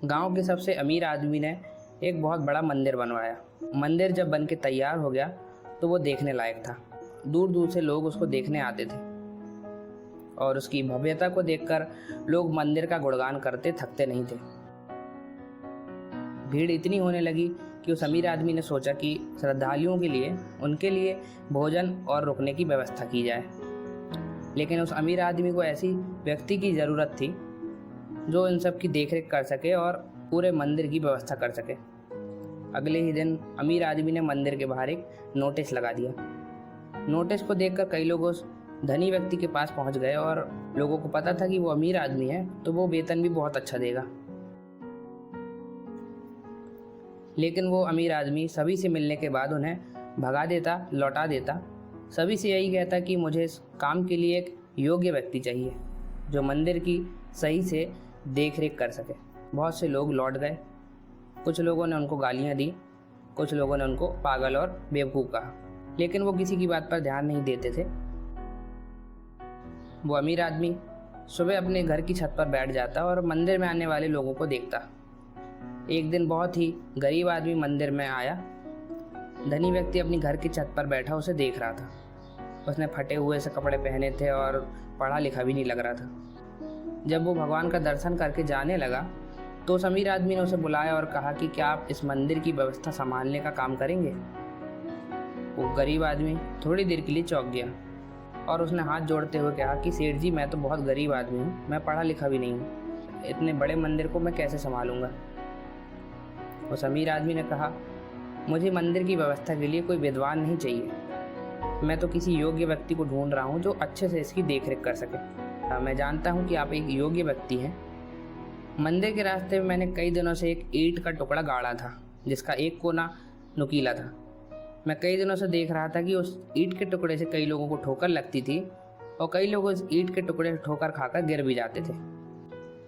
गांव के सबसे अमीर आदमी ने एक बहुत बड़ा मंदिर बनवाया। मंदिर जब बन के तैयार हो गया तो वो देखने लायक था। दूर दूर से लोग उसको देखने आते थे और उसकी भव्यता को देखकर लोग मंदिर का गुणगान करते थकते नहीं थे। भीड़ इतनी होने लगी कि उस अमीर आदमी ने सोचा कि श्रद्धालुओं के लिए उनके लिए भोजन और रुकने की व्यवस्था की जाए। लेकिन उस अमीर आदमी को ऐसी व्यक्ति की ज़रूरत थी जो इन सब की देखरेख कर सके और पूरे मंदिर की व्यवस्था कर सके। अगले ही दिन अमीर आदमी ने मंदिर के बाहर एक नोटिस लगा दिया। नोटिस को देखकर कई लोग उस धनी व्यक्ति के पास पहुंच गए और लोगों को पता था कि वो अमीर आदमी है तो वो वेतन भी बहुत अच्छा देगा। लेकिन वो अमीर आदमी सभी से मिलने के बाद उन्हें भगा देता, लौटा देता। सभी से यही कहता कि मुझे इस काम के लिए एक योग्य व्यक्ति चाहिए जो मंदिर की सही से देख रेख कर सके। बहुत से लोग लौट गए। कुछ लोगों ने उनको गालियां दी, कुछ लोगों ने उनको पागल और बेवकूफ़ कहा, लेकिन वो किसी की बात पर ध्यान नहीं देते थे। वो अमीर आदमी सुबह अपने घर की छत पर बैठ जाता और मंदिर में आने वाले लोगों को देखता। एक दिन बहुत ही गरीब आदमी मंदिर में आया। धनी व्यक्ति अपनी घर की छत पर बैठा उसे देख रहा था। उसने फटे हुए से कपड़े पहने थे और पढ़ा लिखा भी नहीं लग रहा था। जब वो भगवान का दर्शन करके जाने लगा तो उस अमीर आदमी ने उसे बुलाया और कहा कि क्या आप इस मंदिर की व्यवस्था संभालने का काम करेंगे। वो गरीब आदमी थोड़ी देर के लिए चौंक गया और उसने हाथ जोड़ते हुए कहा कि सेठ जी, मैं तो बहुत गरीब आदमी हूँ, मैं पढ़ा लिखा भी नहीं हूँ, इतने बड़े मंदिर को मैं कैसे संभालूंगा। उस अमीर आदमी ने कहा, मुझे मंदिर की व्यवस्था के लिए कोई विद्वान नहीं चाहिए, मैं तो किसी योग्य व्यक्ति को ढूंढ रहा हूँ जो अच्छे से इसकी देखरेख कर सके। मैं जानता हूँ कि आप एक योग्य व्यक्ति हैं। मंदिर के रास्ते में मैंने कई दिनों से एक ईंट का टुकड़ा गाड़ा था जिसका एक कोना नुकीला था। मैं कई दिनों से देख रहा था कि उस ईंट के टुकड़े से कई लोगों को ठोकर लगती थी और कई लोग उस ईंट के टुकड़े से ठोकर खाकर गिर भी जाते थे,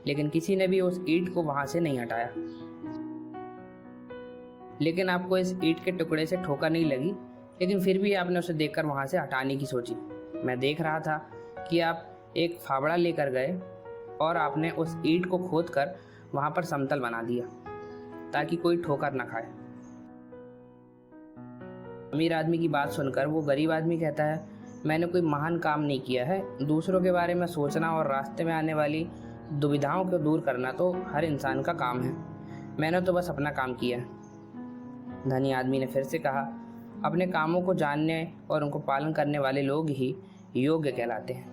लेकिन किसी ने भी उस ईंट को वहां से नहीं हटाया। लेकिन आपको इस ईंट के टुकड़े से ठोकर नहीं लगी, लेकिन फिर भी आपने उसे देखकर वहां से हटाने की सोची। मैं देख रहा था कि आप एक फावड़ा लेकर गए और आपने उस ईंट को खोदकर वहां पर समतल बना दिया ताकि कोई ठोकर न खाए। अमीर आदमी की बात सुनकर वो गरीब आदमी कहता है, मैंने कोई महान काम नहीं किया है। दूसरों के बारे में सोचना और रास्ते में आने वाली दुविधाओं को दूर करना तो हर इंसान का काम है। मैंने तो बस अपना काम किया है। धनी आदमी ने फिर से कहा, अपने कामों को जानने और उनको पालन करने वाले लोग ही योग्य कहलाते हैं।